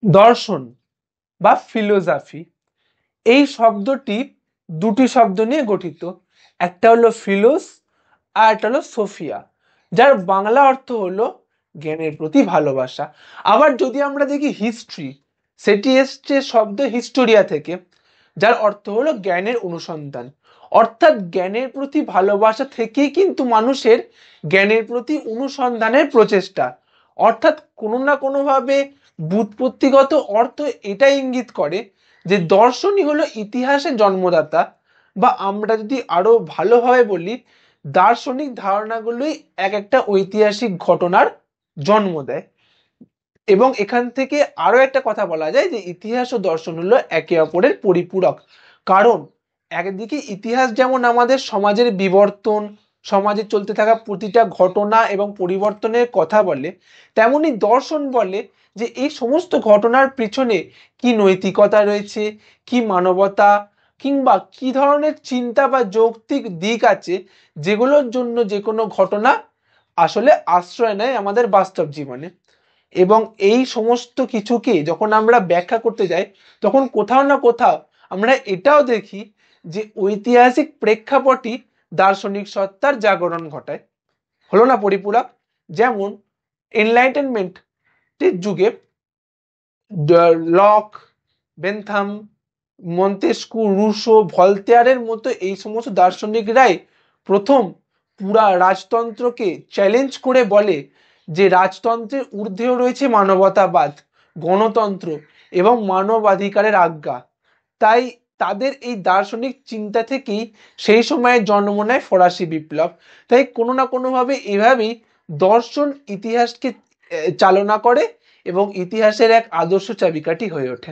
দর্শন বা ফিলোসফি এই শব্দটি দুটি শব্দ নিয়ে গঠিত। একটা হলো ফিলোস আর একটা হলো সোফিয়া, যার বাংলা অর্থ হলো জ্ঞানের প্রতি ভালোবাসা। আবার যদি আমরা দেখি হিস্ট্রি, সেটি এসছে শব্দ হিস্টোরিয়া থেকে, যার অর্থ হলো জ্ঞানের অনুসন্ধান। অর্থাৎ জ্ঞানের প্রতি ভালোবাসা থেকেই কিন্তু মানুষের জ্ঞানের প্রতি অনুসন্ধানের প্রচেষ্টা। অর্থাৎ কোনো না কোনোভাবে ব্যুৎপত্তিগত অর্থ এটা ইঙ্গিত করে যে দর্শনই হলো ইতিহাসের জন্মদাতা, বা আমরা যদি আরো ভালোভাবে বলি, দার্শনিক ধারণাগুলোই এক একটা ঐতিহাসিক ঘটনার জন্ম দেয়। এবং এখান থেকে আরো একটা কথা বলা যায় যে ইতিহাস ও দর্শন হলো একে অপরের পরিপূরক। কারণ একদিকে ইতিহাস যেমন আমাদের সমাজের বিবর্তন, সমাজে চলতে থাকা প্রতিটা ঘটনা এবং পরিবর্তনের কথা বলে, তেমনি দর্শন বলে যে এই সমস্ত ঘটনার পিছনে কি নৈতিকতা রয়েছে, কি মানবতা, কিংবা কি ধরনের চিন্তা বা যৌক্তিক দিক আছে, যেগুলোর জন্য যে কোনো ঘটনা আসলে আশ্রয় নেয় আমাদের বাস্তব জীবনে। এবং এই সমস্ত কিছুকে যখন আমরা ব্যাখ্যা করতে যাই, তখন কোথাও না কোথাও আমরা এটাও দেখি যে ঐতিহাসিক প্রেক্ষাপটই দার্শনিক সত্তার জাগরণ ঘটায়। হলো না পরিপূরক? যেমন এনলাইটেনমেন্টের যুগে লক, বেনথাম, মন্তেস্কু, রুশো, ভলতেয়ারের মতো এই সমস্ত দার্শনিকরাই প্রথম পুরা রাজতন্ত্রকে চ্যালেঞ্জ করে বলে যে রাজতন্ত্রের ঊর্ধ্বেও রয়েছে মানবতাবাদ, গণতন্ত্র এবং মানবাধিকারের আজ্ঞা। তাই তাদের এই দার্শনিক চিন্তা থেকেই সেই সময়ে জন্ম নেয় ফরাসি বিপ্লব। তাই কোনো না কোনোভাবে এভাবেই দর্শন ইতিহাসকে চালনা করে এবং ইতিহাসের এক আদর্শ চাবিকাঠি হয়ে ওঠে।